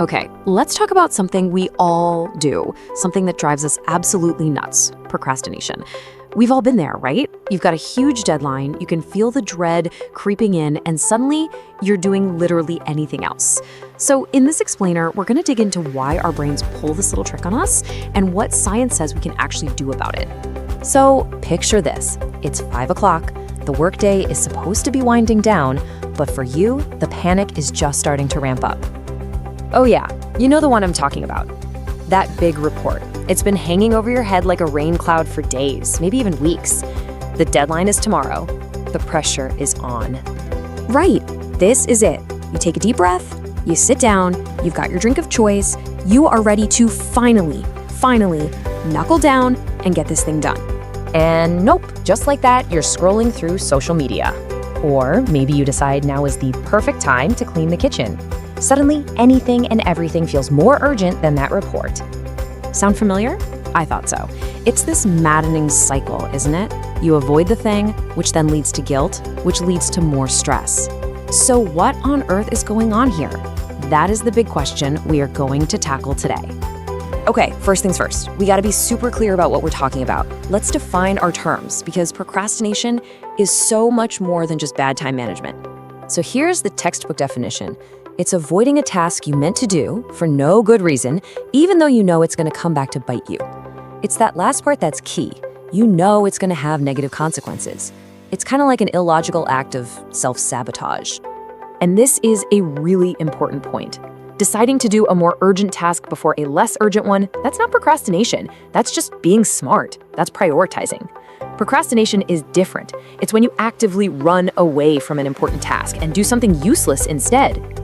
Okay, let's talk about something we all do, something that drives us absolutely nuts: procrastination. We've all been there, right? You've got a huge deadline, you can feel the dread creeping in, and suddenly you're doing literally anything else. So in this explainer, we're gonna dig into why our brains pull this little trick on us and what science says we can actually do about it. So picture this. It's 5 o'clock, the workday is supposed to be winding down, but for you, the panic is just starting to ramp up. Oh yeah, you know the one I'm talking about. That big report. It's been hanging over your head like a rain cloud for days, maybe even weeks. The deadline is tomorrow. The pressure is on. Right, this is it. You take a deep breath, you sit down, you've got your drink of choice, you are ready to finally knuckle down and get this thing done. And nope, just like that, you're scrolling through social media. Or maybe you decide now is the perfect time to clean the kitchen. Suddenly, anything and everything feels more urgent than that report. Sound familiar? I thought so. It's this maddening cycle, isn't it? You avoid the thing, which then leads to guilt, which leads to more stress. So what on earth is going on here? That is the big question we are going to tackle today. Okay, first things first, we gotta be super clear about what we're talking about. Let's define our terms, because procrastination is so much more than just bad time management. So here's the textbook definition. It's avoiding a task you meant to do for no good reason, even though you know it's gonna come back to bite you. It's that last part that's key. You know it's gonna have negative consequences. It's kind of like an illogical act of self-sabotage. And this is a really important point. Deciding to do a more urgent task before a less urgent one, that's not procrastination. That's just being smart. That's prioritizing. Procrastination is different. It's when you actively run away from an important task and do something useless instead.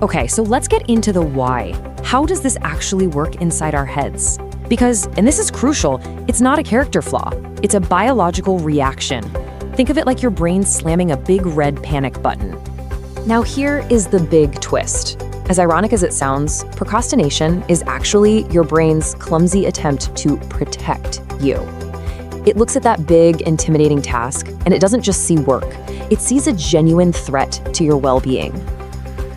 Okay, so let's get into the why. How does this actually work inside our heads? Because, and this is crucial, it's not a character flaw. It's a biological reaction. Think of it like your brain slamming a big red panic button. Now here is the big twist. As ironic as it sounds, procrastination is actually your brain's clumsy attempt to protect you. It looks at that big, intimidating task, and it doesn't just see work. It sees a genuine threat to your well-being.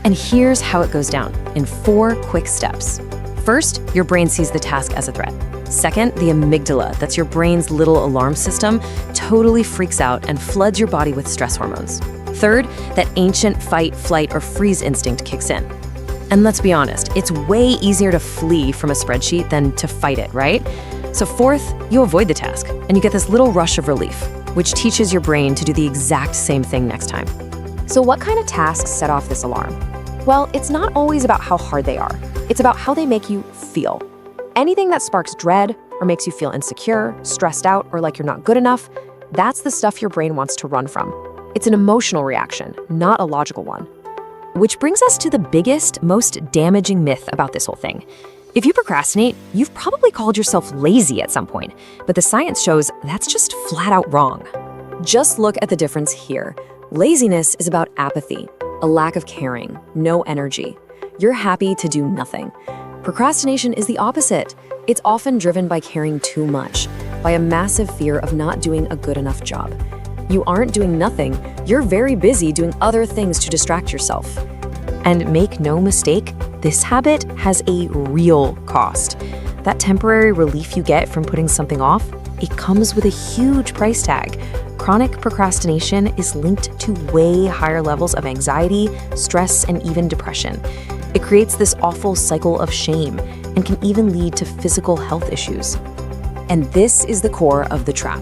And here's how it goes down, in 4 quick steps. First, your brain sees the task as a threat. Second, the amygdala, that's your brain's little alarm system, totally freaks out and floods your body with stress hormones. Third, that ancient fight, flight, or freeze instinct kicks in. And let's be honest, it's way easier to flee from a spreadsheet than to fight it, right? So fourth, you avoid the task, and you get this little rush of relief, which teaches your brain to do the exact same thing next time. So what kind of tasks set off this alarm? Well, it's not always about how hard they are. It's about how they make you feel. Anything that sparks dread or makes you feel insecure, stressed out, or like you're not good enough, that's the stuff your brain wants to run from. It's an emotional reaction, not a logical one. Which brings us to the biggest, most damaging myth about this whole thing. If you procrastinate, you've probably called yourself lazy at some point, but the science shows that's just flat out wrong. Just look at the difference here. Laziness is about apathy, a lack of caring, no energy. You're happy to do nothing. Procrastination is the opposite. It's often driven by caring too much, by a massive fear of not doing a good enough job. You aren't doing nothing, you're very busy doing other things to distract yourself. And make no mistake, this habit has a real cost. That temporary relief you get from putting something off, it comes with a huge price tag. Chronic procrastination is linked to way higher levels of anxiety, stress, and even depression. It creates this awful cycle of shame and can even lead to physical health issues. And this is the core of the trap.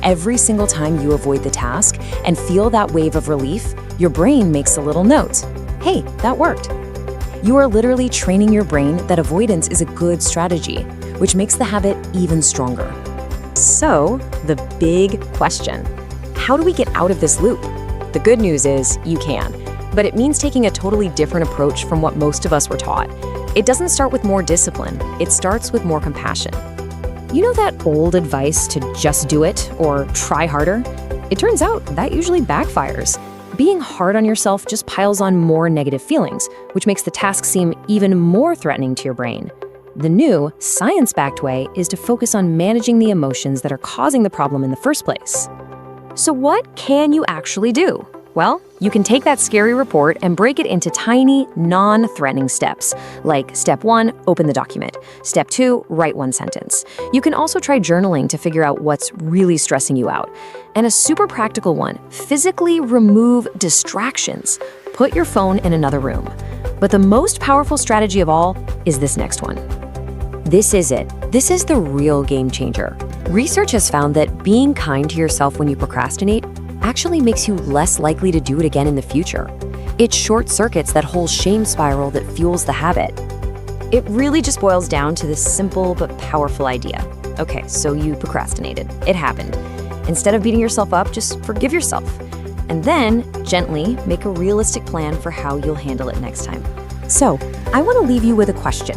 Every single time you avoid the task and feel that wave of relief, your brain makes a little note. Hey, that worked. You are literally training your brain that avoidance is a good strategy, which makes the habit even stronger. So, the big question, how do we get out of this loop? The good news is you can, but it means taking a totally different approach from what most of us were taught. It doesn't start with more discipline, it starts with more compassion. You know that old advice to just do it or try harder? It turns out that usually backfires. Being hard on yourself just piles on more negative feelings, which makes the task seem even more threatening to your brain. The new, science-backed way is to focus on managing the emotions that are causing the problem in the first place. So what can you actually do? Well, you can take that scary report and break it into tiny, non-threatening steps. Like step 1, open the document. Step 2, write one sentence. You can also try journaling to figure out what's really stressing you out. And a super practical one, physically remove distractions. Put your phone in another room. But the most powerful strategy of all is this next one. This is it. This is the real game changer. Research has found that being kind to yourself when you procrastinate actually makes you less likely to do it again in the future. It short circuits that whole shame spiral that fuels the habit. It really just boils down to this simple but powerful idea. Okay, so you procrastinated. It happened. Instead of beating yourself up, just forgive yourself. And then, gently, make a realistic plan for how you'll handle it next time. So, I want to leave you with a question.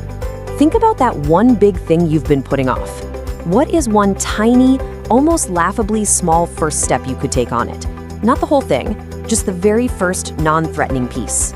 Think about that one big thing you've been putting off. What is one tiny, almost laughably small first step you could take on it? Not the whole thing, just the very first non-threatening piece.